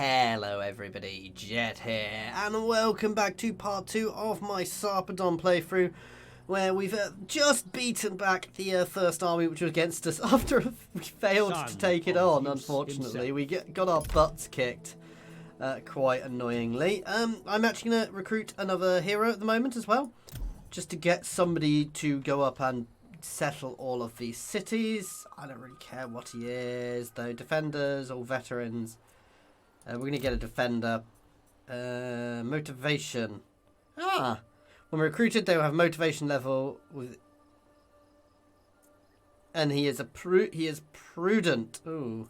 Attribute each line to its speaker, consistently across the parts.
Speaker 1: Hello everybody, Jet here, and welcome back to part 2 of my Sarpedon playthrough, where we've just beaten back the first army which was against us after we failed to take it on, unfortunately. We got our butts kicked, quite annoyingly. I'm actually going to recruit another hero at the moment as well, just to get somebody to go up and settle all of these cities. I don't really care what he is, though. Defenders or veterans. We're going to get a defender. Motivation. When recruited, they will have motivation level with, and he is prudent. Ooh.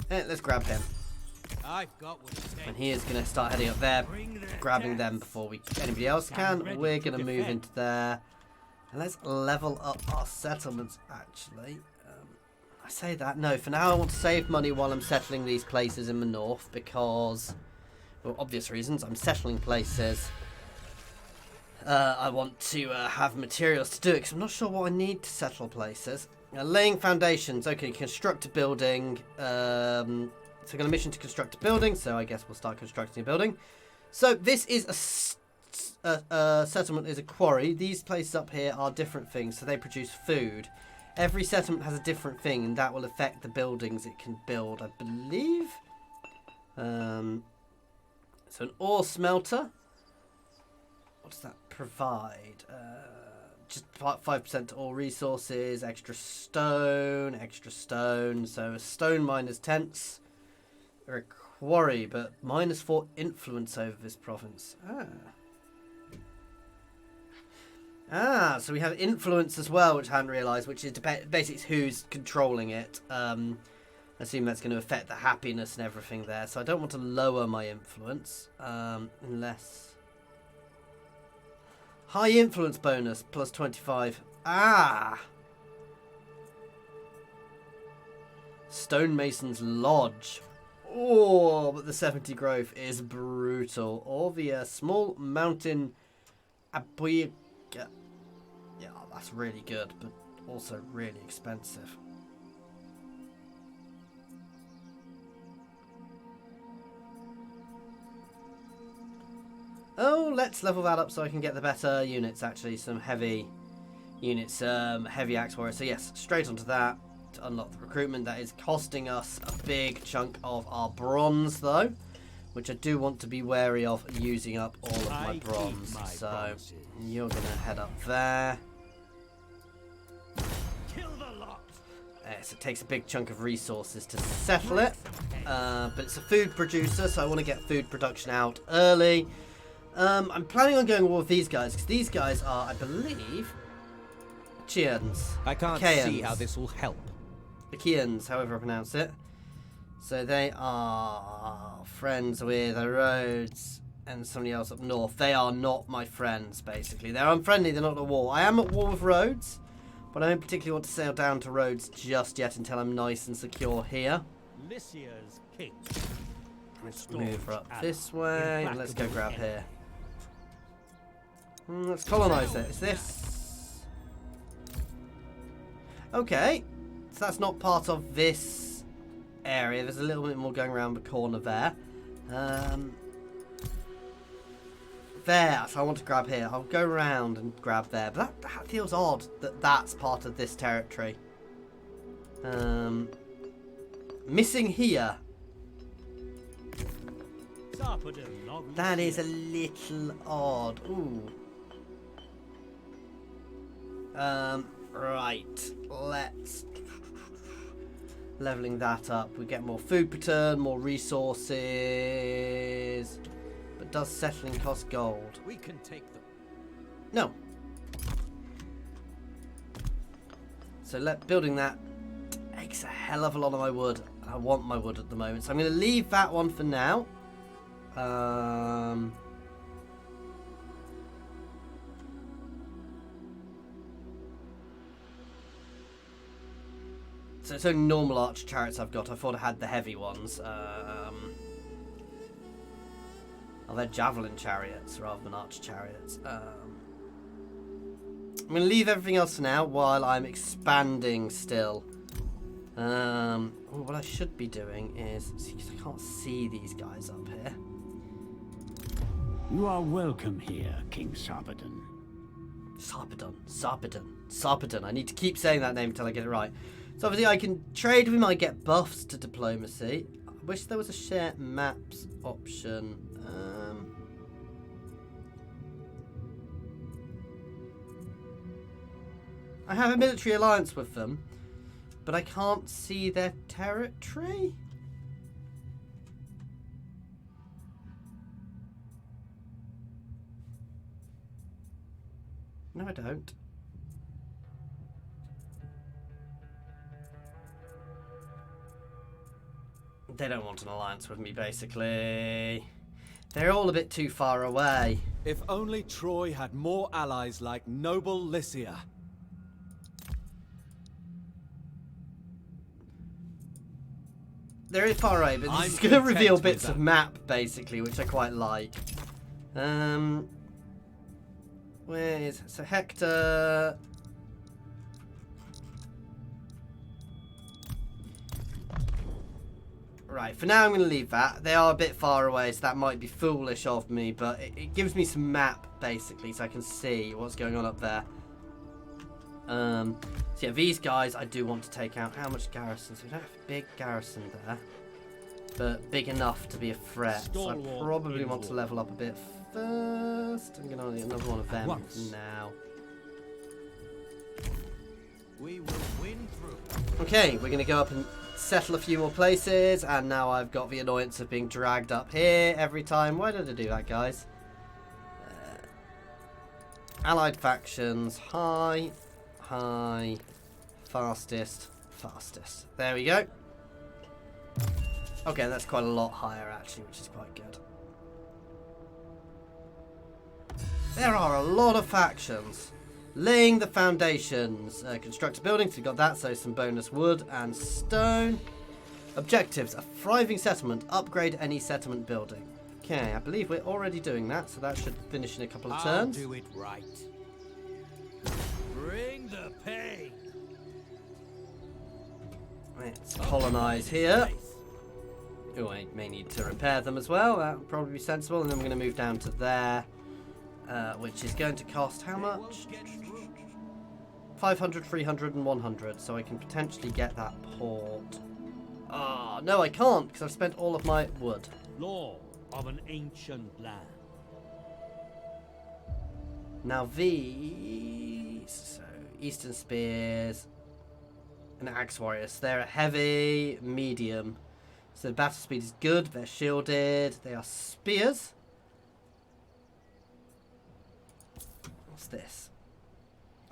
Speaker 1: Let's grab him.
Speaker 2: I've got what it takes.
Speaker 1: And he is going to start heading up there, grabbing them before anybody else can. We're going to move into there. And let's level up our settlements, actually. I say that. No, for now I want to save money while I'm settling these places in the north because, for obvious reasons, I'm settling places. I want to have materials to do it because I'm not sure what I need to settle places. Laying foundations. Okay, construct a building. So I got a mission to construct a building, so I guess we'll start constructing a building. So this is a settlement is a quarry. These places up here are different things, so they produce food. Every settlement has a different thing, and that will affect the buildings it can build, I believe. So an ore smelter. What does that provide? Just 5% to all resources, extra stone. So a stone miner's tents. Or a quarry, but -4 influence over this province. So we have influence as well, which I hadn't realised, which is basically who's controlling it. I assume that's going to affect the happiness and everything there. So I don't want to lower my influence, unless... High influence bonus, plus 25. Stonemason's Lodge. Oh, but the 70 growth is brutal. Or the small mountain... Yeah, that's really good, but also really expensive. Oh, let's level that up so I can get the better units, actually. Some heavy units, heavy axe warriors. So yes, straight onto that to unlock the recruitment. That is costing us a big chunk of our bronze, though, which I do want to be wary of using up all of my bronze. So you're going to head up there.
Speaker 2: Kill the lot.
Speaker 1: So it takes a big chunk of resources to settle it. But it's a food producer, so I want to get food production out early. I'm planning on going war with these guys, because these guys are, I believe, Chians.
Speaker 2: I can't
Speaker 1: Achaeans.
Speaker 2: see how this will help.
Speaker 1: Achaeans, however I pronounce it. So they are friends with the Rhodes and somebody else up north. They are not my friends, basically. They're unfriendly, they're not at war. I am at war with Rhodes, but I don't particularly want to sail down to Rhodes just yet until I'm nice and secure here.
Speaker 2: Lycia's king.
Speaker 1: Let's move up this way, and let's go grab here. Let's colonise it. Is this... Okay, so that's not part of this area. There's a little bit more going around the corner there. There, so I want to grab here. I'll go around and grab there. But that feels odd that that's part of this territory. Missing here.
Speaker 2: Sarpedon,
Speaker 1: that is a little odd. Ooh. Right. Let's... Leveling that up. We get more food per turn, more resources... But does settling cost gold?
Speaker 2: we can take them.
Speaker 1: No. So building that takes a hell of a lot of my wood. I want my wood at the moment, so I'm going to leave that one for now. So it's only normal archer chariots I've got. I thought I had the heavy ones. Oh, they're javelin chariots rather than archer chariots. I'm going to leave everything else for now while I'm expanding still. What I should be doing is, see, 'cause I can't see these guys up here.
Speaker 3: You are welcome here, King Sarpedon.
Speaker 1: Sarpedon. I need to keep saying that name until I get it right. So obviously I can trade with him, I get buffs to diplomacy. I wish there was a share maps option. I have a military alliance with them, but I can't see their territory. No, I don't. They don't want an alliance with me, basically. They're all a bit too far away.
Speaker 4: If only Troy had more allies like noble Lycia.
Speaker 1: They're far away, but
Speaker 4: I'm
Speaker 1: it's going to
Speaker 4: content
Speaker 1: reveal
Speaker 4: with
Speaker 1: bits
Speaker 4: that.
Speaker 1: of map, basically, which I quite like. Where is... So Hector... Right, for now I'm going to leave that. They are a bit far away, so that might be foolish of me, but it gives me some map, basically, so I can see what's going on up there. So yeah, these guys I do want to take out. How much garrisons? We don't have a big garrison there, but big enough to be a threat. So I probably want to level up a bit first. I'm going to get another one of them now.
Speaker 2: We will win through.
Speaker 1: Okay, we're going to go up and settle a few more places, and now I've got the annoyance of being dragged up here every time. Why did I do that, guys? Allied factions, high, fastest. There we go. Okay, that's quite a lot higher, actually, which is quite good. There are a lot of factions. Laying the foundations. Construct a building, so we got that, so some bonus wood and stone. Objectives. A thriving settlement. Upgrade any settlement building. Okay, I believe we're already doing that, so that should finish in a couple of turns.
Speaker 2: I'll do it right. Bring the pain.
Speaker 1: Let's colonise here. Oh, I may need to repair them as well. That would probably be sensible. And then we're going to move down to there, which is going to cost how much? 500, 300, and 100. So I can potentially get that port. Ah, no, I can't because I've spent all of my wood.
Speaker 2: Law of an ancient land.
Speaker 1: Now these, so Eastern Spears and Axe Warriors, they're a heavy, medium. So the battle speed is good, they're shielded, they are spears. What's this?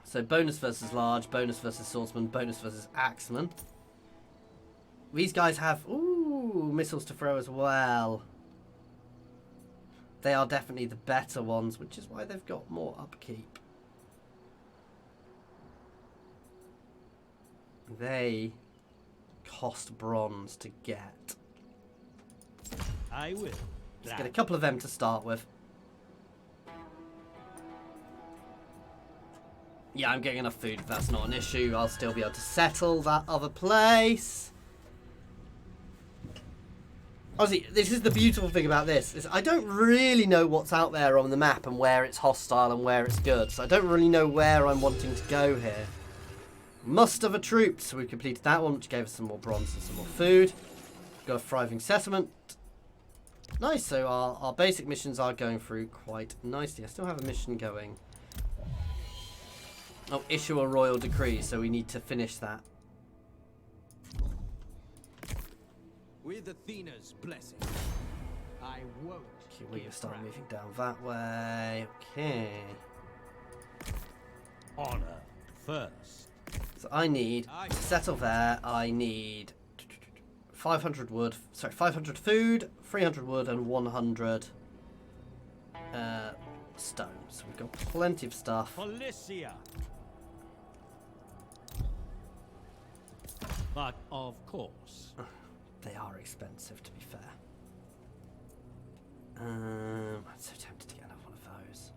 Speaker 1: So bonus versus large, bonus versus swordsman, bonus versus axeman. These guys have, ooh, missiles to throw as well. They are definitely the better ones, which is why they've got more upkeep. They cost bronze to get.
Speaker 2: I will.
Speaker 1: Let's get a couple of them to start with. Yeah, I'm getting enough food. If that's not an issue, I'll still be able to settle that other place. Honestly, this is the beautiful thing about this, is I don't really know what's out there on the map and where it's hostile and where it's good. So I don't really know where I'm wanting to go here. Muster the troops. So we completed that one, which gave us some more bronze and some more food. Got a thriving settlement. Nice, so our basic missions are going through quite nicely. I still have a mission going. Oh, issue a royal decree, so we need to finish that.
Speaker 4: With Athena's blessing, I won't.
Speaker 1: Okay, we can start moving down that way. Okay.
Speaker 2: Honor first.
Speaker 1: So I need to settle there. I need 500 wood. Sorry, 500 food, 300 wood, and 100 stone. So we've got plenty of stuff.
Speaker 2: Lycia. But of course.
Speaker 1: They are expensive, to be fair. I'm so tempted to get another one of those.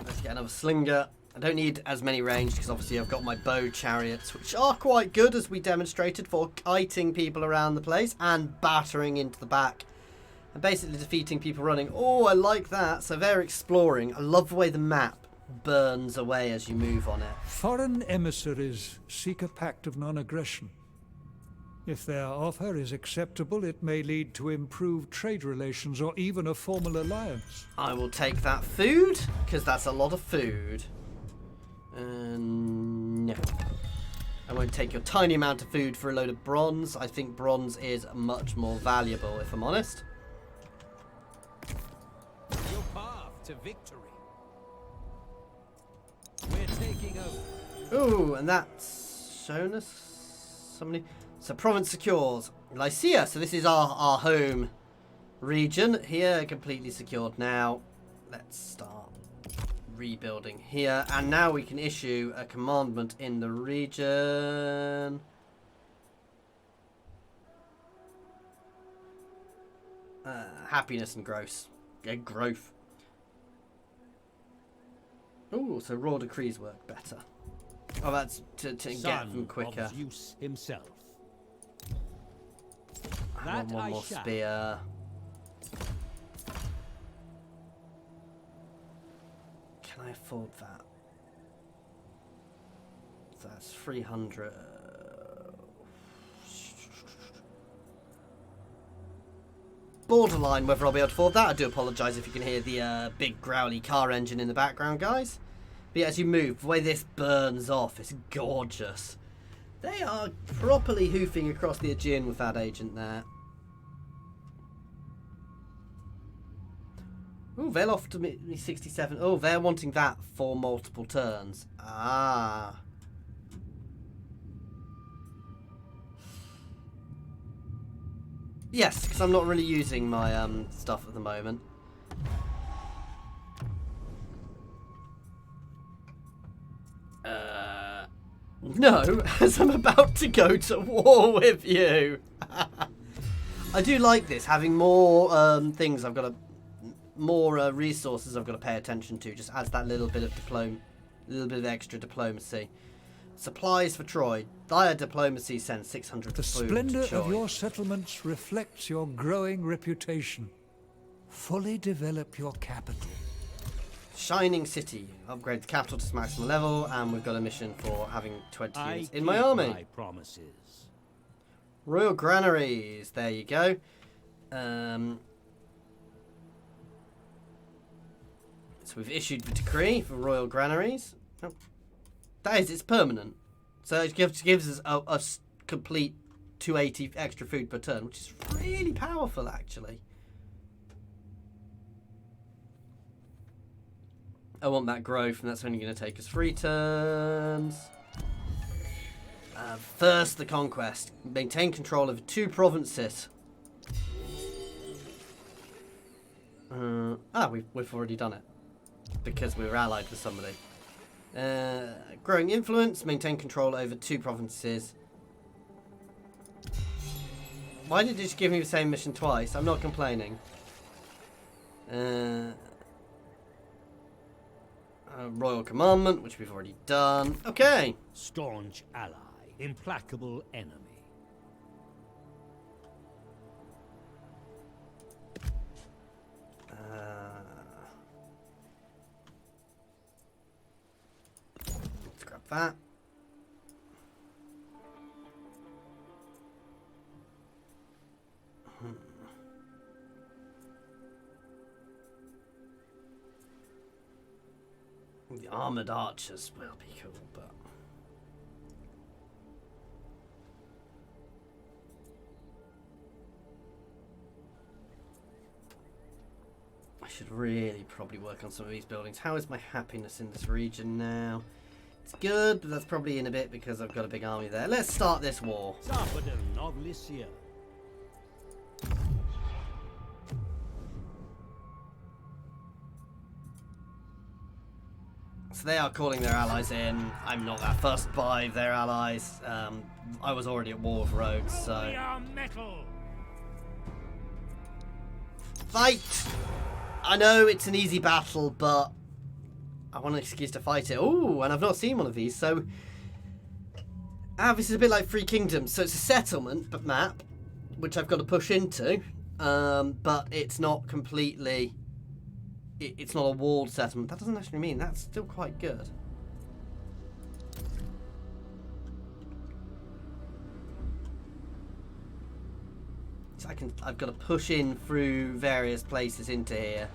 Speaker 1: Let's get another slinger. I don't need as many ranged because obviously I've got my bow chariots, which are quite good, as we demonstrated, for kiting people around the place and battering into the back and basically defeating people running. Oh, I like that. So they're exploring. I love the way the map burns away as you move on it.
Speaker 5: Foreign emissaries seek a pact of non-aggression. If their offer is acceptable, it may lead to improved trade relations or even a formal alliance.
Speaker 1: I will take that food, because that's a lot of food. No. I won't take your tiny amount of food for a load of bronze. I think bronze is much more valuable, if I'm honest.
Speaker 4: Your path to victory. We're taking over.
Speaker 1: Ooh, and that's shown us somebody. So province secures. Lycia, so this is our home region here, completely secured now. Let's start rebuilding here, and now we can issue a commandment in the region. Happiness and growth. Growth. Ooh, so royal decrees work better. Oh, that's to get them quicker.
Speaker 2: Of Zeus himself.
Speaker 1: I want one more spear. Can I afford that? So that's 300. Borderline whether I'll be able to afford that. I do apologise if you can hear the big growly car engine in the background, guys. But yeah, as you move, the way this burns off, it's gorgeous. They are properly hoofing across the Aegean with that agent there. Ooh, they'll offer me 67. Oh, they're wanting that for multiple turns. Ah. Yes, because I'm not really using my stuff at the moment. No, as I'm about to go to war with you. I do like this, having more things I've got to... more resources I've got to pay attention to. Just adds that little bit of extra diplomacy. Supplies for Troy. Dire diplomacy sends 600
Speaker 5: The
Speaker 1: food
Speaker 5: splendor
Speaker 1: to Troy.
Speaker 5: of your settlements reflects your growing reputation. Fully develop your capital.
Speaker 1: Shining City. Upgrade the capital to maximum level, and we've got a mission for having 20 units in my
Speaker 2: keep
Speaker 1: army.
Speaker 2: My promises.
Speaker 1: Royal granaries. There you go. So we've issued the decree for royal granaries. Oh. That is, it's permanent. So it gives us a complete 280 extra food per turn, which is really powerful, actually. I want that growth, and that's only going to take us 3 turns. First, the conquest. Maintain control of 2 provinces. We've already done it. Because we were allied with somebody. Growing influence. Maintain control over 2 provinces. Why did it just give me the same mission twice? I'm not complaining. Royal commandment, which we've already done. Okay.
Speaker 2: Staunch ally. Implacable enemy.
Speaker 1: Let's grab that. The armored archers will be cool, but I should really probably work on some of these buildings. How is my happiness in this region now? It's good, but that's probably in a bit because I've got a big army there. Let's start this war.
Speaker 2: Sarpedon of Lycia.
Speaker 1: So they are calling their allies in. I'm not that fussed by their allies. I was already at war with Rhodes, so...
Speaker 2: We are metal.
Speaker 1: Fight! I know it's an easy battle, but I want an excuse to fight it. Oh, and I've not seen one of these, so... this is a bit like Three Kingdoms. So it's a settlement but map, which I've got to push into. But it's not completely... It's not a walled settlement. That doesn't actually mean that's still quite good. So I've got to push in through various places into here,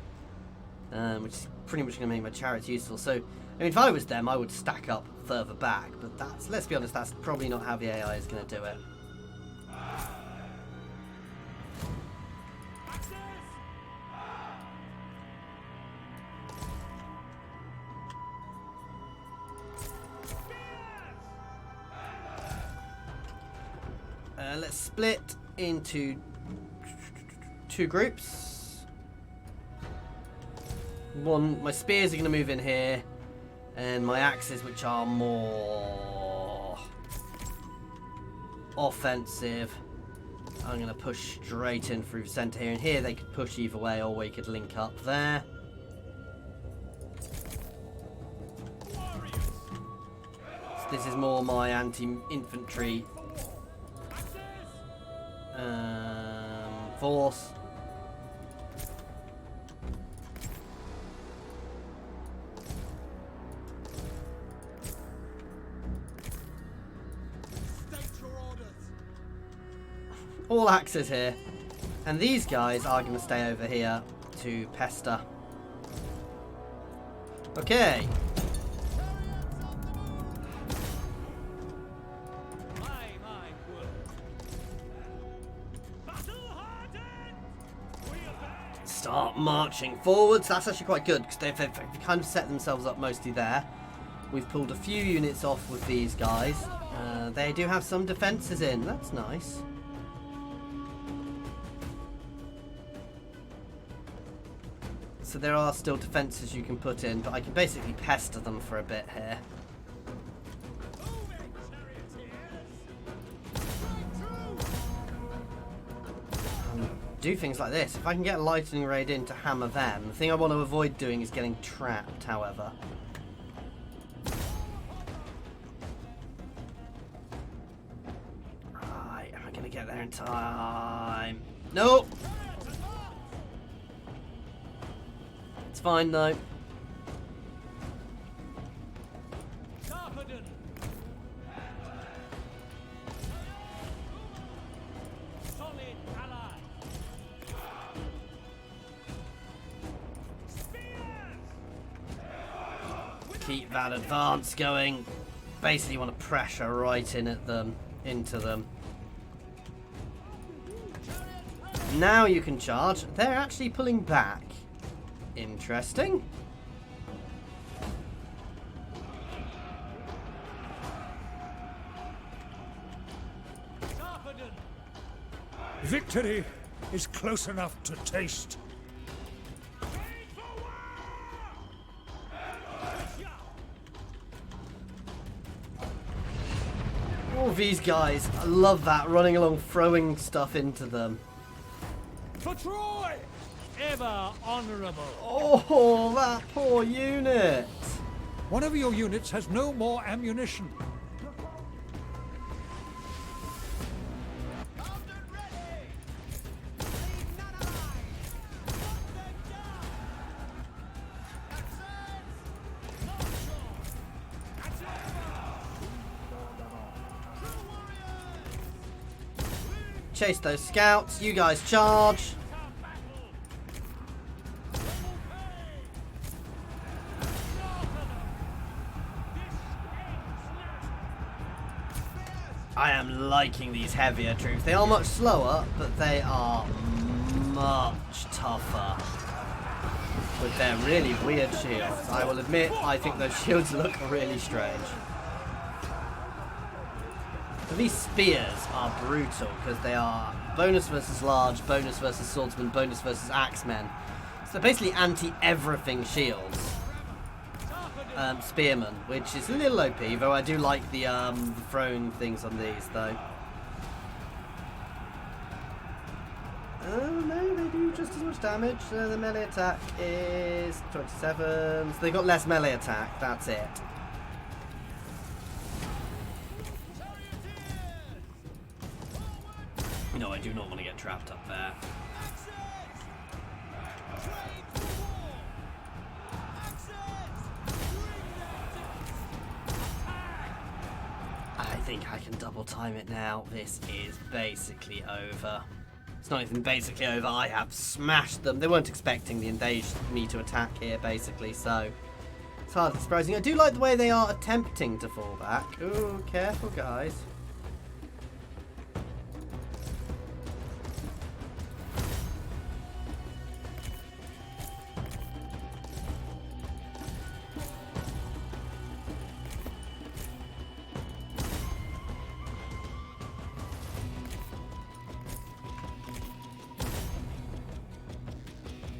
Speaker 1: which is pretty much going to make my chariots useful. So, I mean, if I was them, I would stack up further back. But that's, let's be honest, that's probably not how the AI is going to do it. Let's split into 2 groups. My spears are going to move in here, and my axes, which are more offensive, I'm going to push straight in through the centre here. And here they could push either way, or we could link up there. So this is more my anti-infantry force. All axes here, and these guys are going to stay over here to pester. Okay. Start marching forwards. That's actually quite good because they've kind of set themselves up mostly there. We've pulled a few units off with these guys. They do have some defences in. That's nice. So there are still defences you can put in, but I can basically pester them for a bit here. Do things like this. If I can get a lightning raid in to hammer them, the thing I want to avoid doing is getting trapped, however. Right, am I going to get there in time? Nope! It's fine though.
Speaker 2: Sarpedon. Solid ally.
Speaker 1: Keep that advance going. Basically want to pressure right in at them, into them. Now you can charge. They're actually pulling back. Interesting.
Speaker 5: Victory is close enough to taste.
Speaker 1: All these guys, I love that, running along, throwing stuff into them.
Speaker 2: For Troy! Ever honourable.
Speaker 1: Oh, that poor unit.
Speaker 5: One of your units has no more ammunition.
Speaker 1: Chase those scouts. You guys charge. I am liking these heavier troops. They are much slower, but they are much tougher. With their really weird shields. I will admit, I think those shields look really strange. But these spears are brutal because they are bonus versus large, bonus versus swordsman, bonus versus axemen. So they're basically anti-everything shields. Spearmen, which is a little OP, though I do like the throwing things on these, though. Oh no, they do just as much damage. The melee attack is 27. So they got less melee attack. That's it. No, I do not want to get trapped up there. I think I can double time it now. This is basically over. It's not even basically over. I have smashed them. They weren't expecting the invasion me to attack here, basically, so it's hardly surprising. I do like the way they are attempting to fall back. Ooh, careful, guys.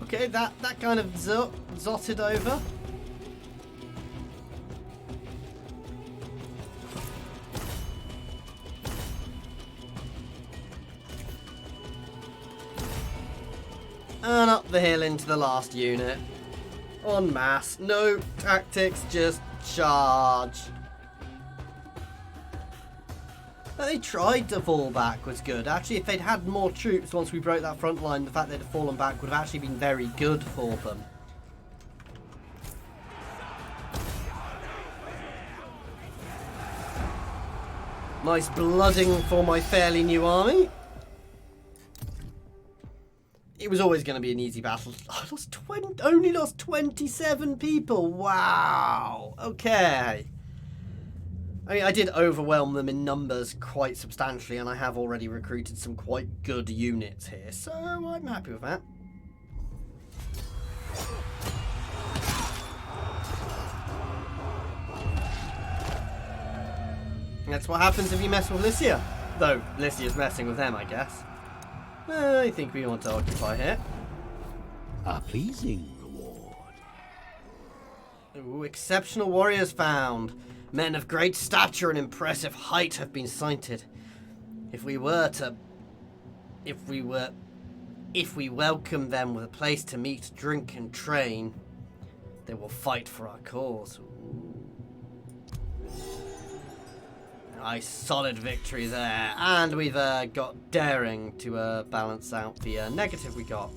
Speaker 1: Okay, that kind of zotted over. And up the hill into the last unit. En masse. No tactics, just charge. They tried to fall back was good. Actually, if they'd had more troops once we broke that front line, the fact they'd have fallen back would have actually been very good for them. Nice blooding for my fairly new army. It was always going to be an easy battle. I only lost 27 people. Wow. Okay. I mean, I did overwhelm them in numbers quite substantially, and I have already recruited some quite good units here, so I'm happy with that. That's what happens if you mess with Lycia. Though, Lycia's messing with them, I guess. I think we want to occupy here.
Speaker 3: A pleasing reward.
Speaker 1: Ooh, exceptional warriors found. Men of great stature and impressive height have been sighted. If we welcome them with a place to meet, drink, and train, they will fight for our cause. Ooh. Nice, solid victory there, and we've got daring to balance out the negative we got.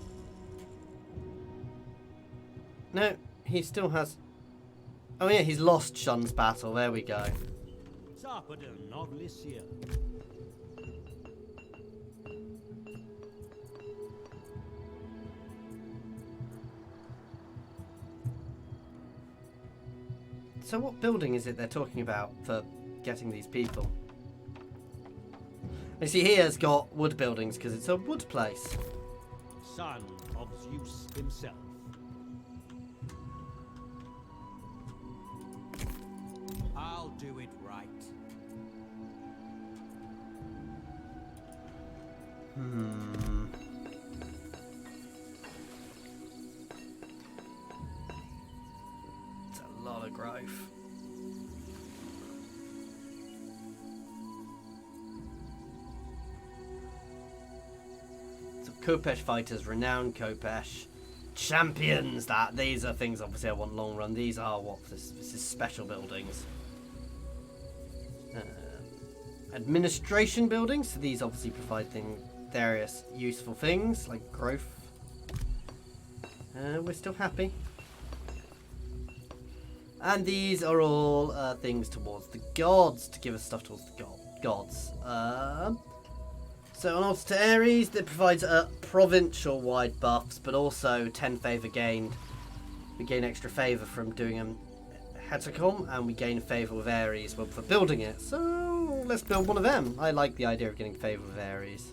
Speaker 1: No, he still has. Oh yeah, he's lost Shun's battle. There we go.
Speaker 2: Sarpedon of Lycia.
Speaker 1: So what building is it they're talking about for getting these people? You see, here's got wood buildings because it's a wood place.
Speaker 2: Son of Zeus himself. I'll do it right.
Speaker 1: It's a lot of growth. So Kopesh fighters, renowned Kopesh. Champions, these are things obviously I want long run. These are what this is special buildings. Administration buildings, so these obviously provide various useful things like growth. We're still happy. And these are all things towards the gods, to give us stuff towards the gods. So on altar to Ares, that provides provincial-wide buffs, but also 10 favour gained. We gain extra favour from doing a Hecatomb, and we gain favour with Ares for building it. So let's build one of them. I like the idea of getting favour with Ares.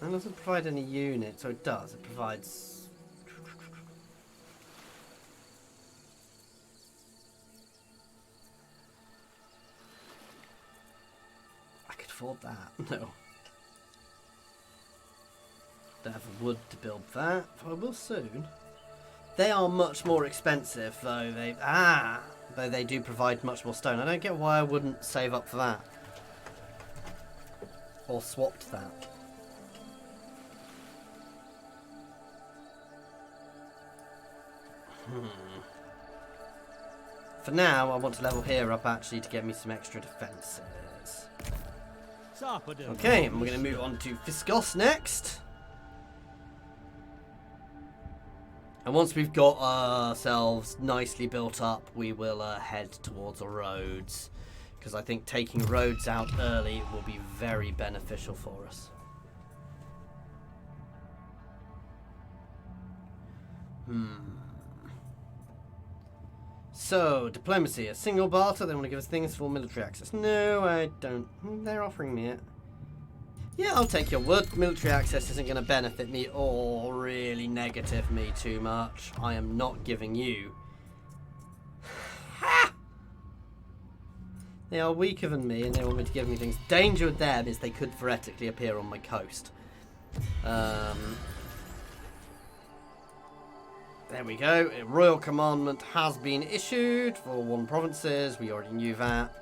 Speaker 1: It doesn't provide any units, so it does. It provides. Afford that. No. Don't have wood to build that, but I will soon. They are much more expensive, though though they do provide much more stone. I don't get why I wouldn't save up for that. Or swapped that. For now, I want to level here up actually to get me some extra defences.
Speaker 2: Sarpedon
Speaker 1: Okay,
Speaker 2: of
Speaker 1: and we're going to move
Speaker 2: Lycia.
Speaker 1: on to Fiscos next. And once we've got ourselves nicely built up, we will head towards Rhodes. Because I think taking Rhodes out early will be very beneficial for us. So, diplomacy. A single barter. They want to give us things for military access. No, I don't. They're offering me it. Yeah, I'll take your word. Military access isn't going to benefit me or really negative me too much. I am not giving you. Ha! They are weaker than me and they want me to give me things. Danger with them is they could theoretically appear on my coast. There we go. A royal commandment has been issued for 1 provinces. We already knew that.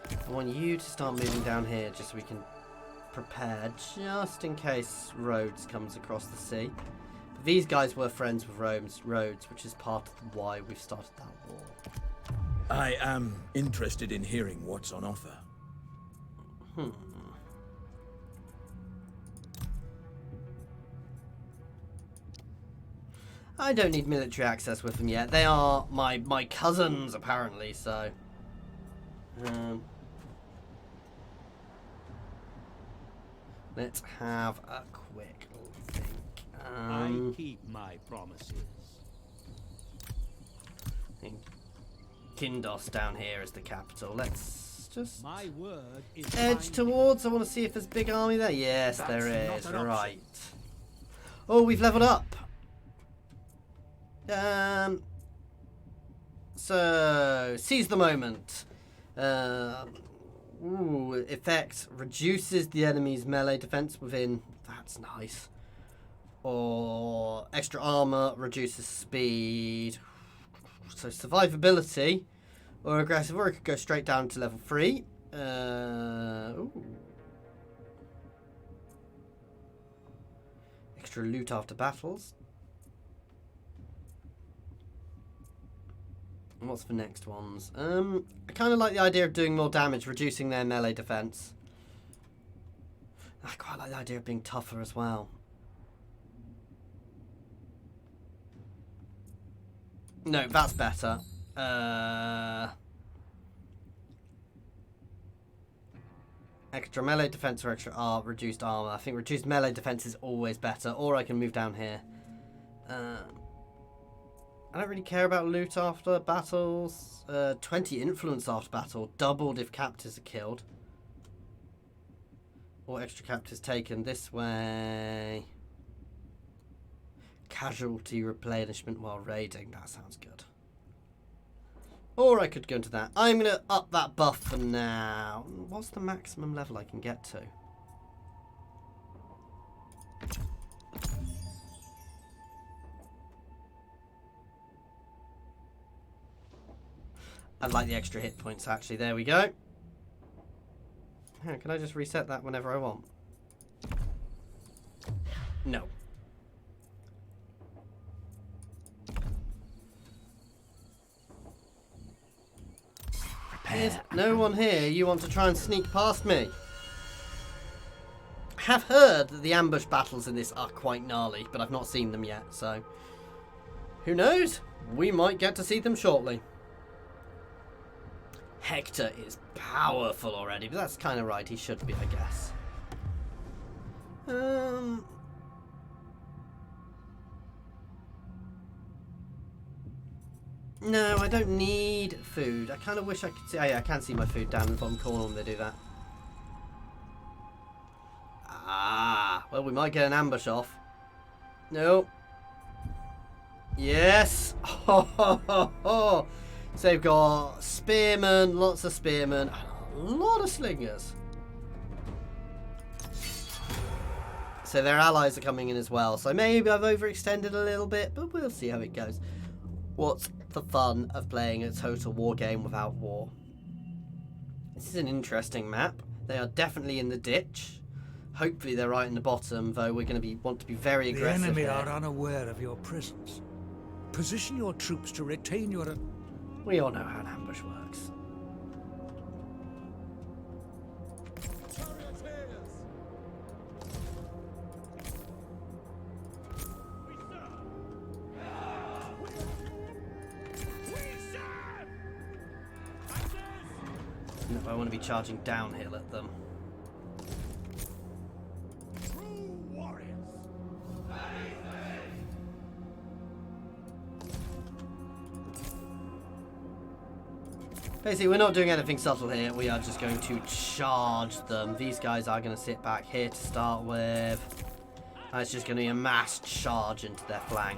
Speaker 1: I want you to start moving down here just so we can prepare just in case Rhodes comes across the sea. But these guys were friends with Rhodes, which is part of why we've started that war.
Speaker 6: I am interested in hearing what's on offer.
Speaker 1: I don't need military access with them yet. They are my cousins, apparently, so... let's have a quick think.
Speaker 2: I keep my promises.
Speaker 1: I think Kindos down here is the capital. Let's just
Speaker 2: My word is
Speaker 1: edge
Speaker 2: mine.
Speaker 1: towards. I want to see if there's a big army there. Yes, there is. Right. Oh, we've leveled up. So seize the moment. Effect reduces the enemy's melee defense within. That's nice. Or extra armor reduces speed. So survivability or aggressive, or it could go straight down to level 3. Extra loot after battles. And what's the next ones? I kind of like the idea of doing more damage, reducing their melee defense. I quite like the idea of being tougher as well. No, that's better. Extra melee defense or extra reduced armor. I think reduced melee defense is always better. Or I can move down here. I don't really care about loot after battles. 20 influence after battle. Doubled if captives are killed. Or extra captives taken this way. Casualty replenishment while raiding. That sounds good. Or I could go into that. I'm going to up that buff for now. What's the maximum level I can get to? I like the extra hit points, actually. There we go. Can I just reset that whenever I want? No. There's no one here. You want to try and sneak past me? I have heard that the ambush battles in this are quite gnarly, but I've not seen them yet, so... who knows? We might get to see them shortly. Hector is powerful already, but that's kind of right. He should be, I guess. No, I don't need food. I kind of wish I could see... oh yeah, I can see my food down in the bottom corner when they do that. Ah, well, we might get an ambush off. No. Yes. Ho, ho, ho, ho. So they've got spearmen, lots of spearmen, and a lot of slingers. So their allies are coming in as well. So maybe I've overextended a little bit, but we'll see how it goes. What's the fun of playing a Total War game without war? This is an interesting map. They are definitely in the ditch. Hopefully they're right in the bottom, though we're going to want to be very aggressive.
Speaker 5: The enemy
Speaker 1: here.
Speaker 5: are unaware of your presence. Position your troops to retain your...
Speaker 1: We all know how an ambush works. No, I want to be charging downhill at them. Basically, we're not doing anything subtle here. We are just going to charge them. These guys are going to sit back here to start with. And it's just going to be a mass charge into their flank.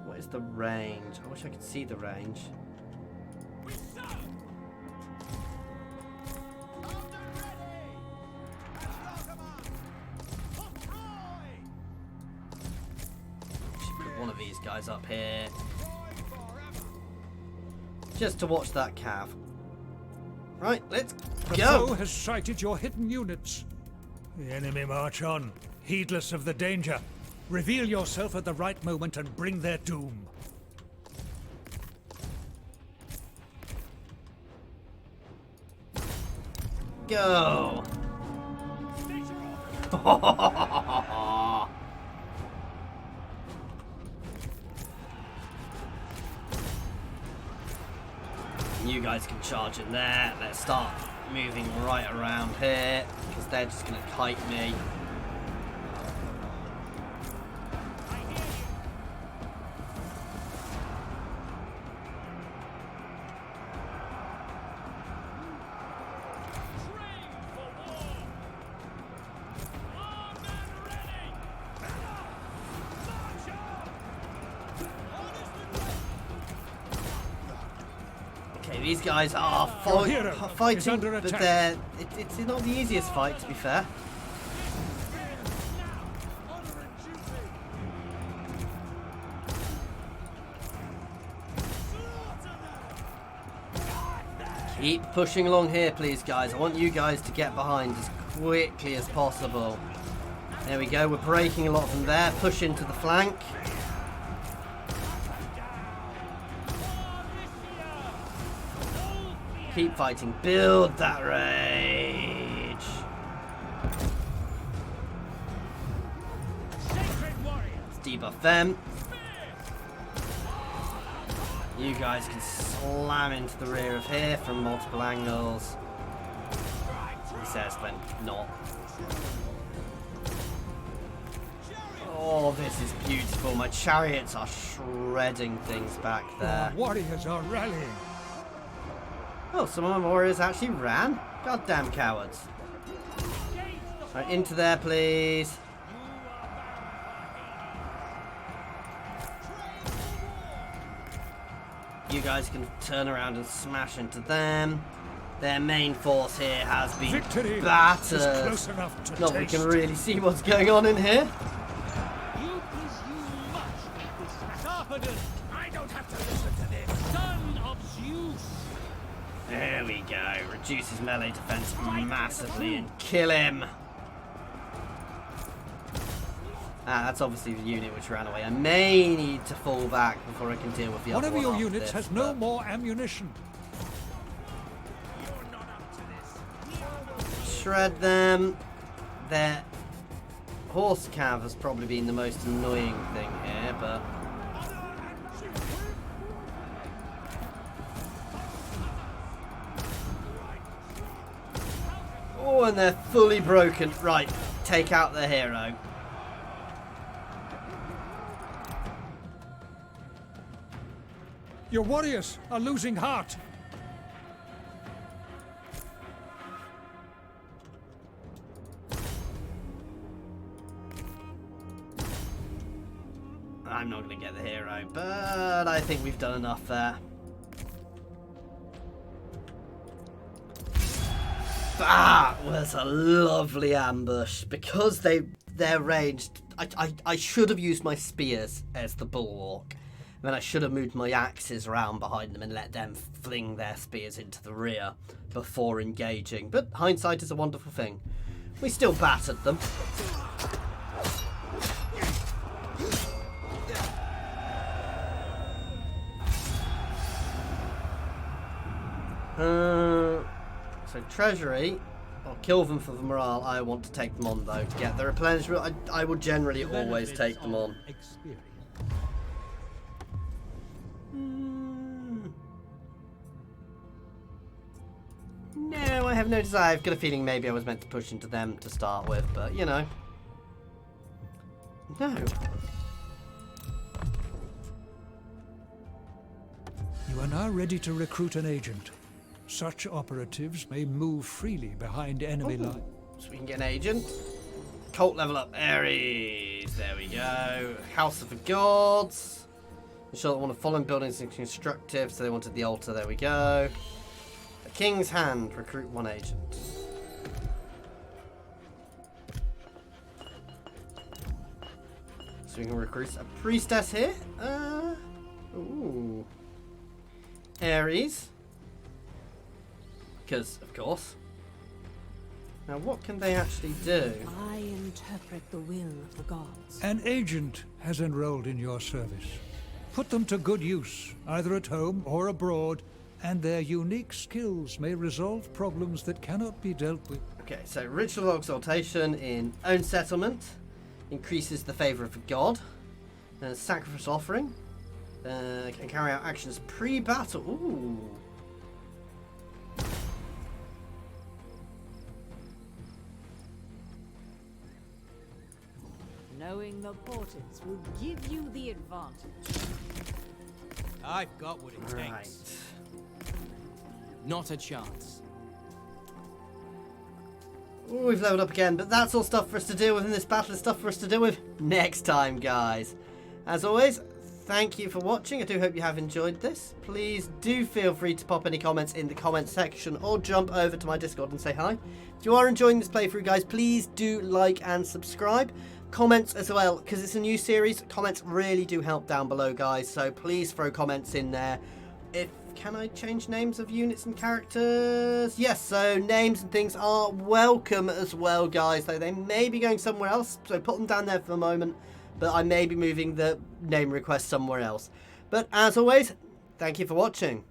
Speaker 1: What is the range? I wish I could see the range. One of these guys up here just to watch that cav. Right, let's
Speaker 5: The
Speaker 1: go.
Speaker 5: foe has sighted your hidden units. The enemy march on, heedless of the danger. Reveal yourself at the right moment and bring their doom.
Speaker 1: Go. You guys can charge in there. Let's start moving right around here because they're just going to kite me. These guys are fighting,
Speaker 5: under
Speaker 1: but
Speaker 5: attack.
Speaker 1: it's not the easiest fight, to be fair. Keep pushing along here, please, guys. I want you guys to get behind as quickly as possible. There we go. We're breaking a lot of them there. Push into the flank. Keep fighting. Build that rage. Let's debuff them. You guys can slam into the rear of here from multiple angles. He says, but not. Oh, this is beautiful. My chariots are shredding things back there.
Speaker 5: Our warriors are rallying.
Speaker 1: Oh, some of my warriors actually ran. Goddamn cowards. Right, into there, please. You guys can turn around and smash into them. Their main force here has been
Speaker 5: Victory
Speaker 1: battered.
Speaker 5: is close enough to
Speaker 1: Not that we
Speaker 5: taste.
Speaker 1: can really see what's going on in here.
Speaker 2: You presume much with this Sarpedon. I don't have to listen to this. Son of Zeus.
Speaker 1: There we go. Reduce his melee defense massively and kill him. Ah, that's obviously the unit which ran away. I may need to fall back before I can deal with the
Speaker 5: One
Speaker 1: other
Speaker 5: of
Speaker 1: one
Speaker 5: your
Speaker 1: after
Speaker 5: units
Speaker 1: this,
Speaker 5: has no
Speaker 1: but-
Speaker 5: more ammunition.
Speaker 1: Shred them. Their horse cav has probably been the most annoying thing here, but... Oh, and they're fully broken. Right, take out the hero.
Speaker 5: Your warriors are losing heart.
Speaker 1: I'm not going to get the hero, but I think we've done enough there. That was a lovely ambush. Because they're ranged, I should have used my spears as the bulwark. Then I should have moved my axes around behind them and let them fling their spears into the rear before engaging. But hindsight is a wonderful thing. We still battered them. So treasury, I'll kill them for the morale. I want to take them on though to get the replenishment. I would generally always take them on. No, I have no desire. I've got a feeling maybe I was meant to push into them to start with, but you know. No.
Speaker 5: You are now ready to recruit an agent. Such operatives may move freely behind enemy lines.
Speaker 1: So we can get an agent. Cult level up. Ares. There we go. House of the Gods. Ensure that one of the following buildings is constructive, so they wanted the altar. There we go. The King's Hand. Recruit one agent. So we can recruit a priestess here. Ooh. Ares. Because, of course. Now, what can they actually do?
Speaker 7: I interpret the will of the gods.
Speaker 5: An agent has enrolled in your service. Put them to good use, either at home or abroad, and their unique skills may resolve problems that cannot be dealt with.
Speaker 1: Okay, so ritual of exaltation in own settlement increases the favor of the god. Sacrifice offering can carry out actions pre-battle. Ooh.
Speaker 7: Knowing the portents will give you the advantage.
Speaker 2: I've got what it
Speaker 1: Right.
Speaker 2: takes. Not a chance.
Speaker 1: Ooh, we've leveled up again, but that's all stuff for us to deal with in this battle. It's stuff for us to deal with next time, guys. As always, thank you for watching. I do hope you have enjoyed this. Please do feel free to pop any comments in the comment section or jump over to my Discord and say hi. If you are enjoying this playthrough, guys, please do like and subscribe. Comments as well, because it's a new series. Comments really do help down below, guys, so please throw comments in there. Can I change names of units and characters? Yes, so names and things are welcome as well, guys, though they may be going somewhere else, so put them down there for the moment, but I may be moving the name request somewhere else. But as always, thank you for watching.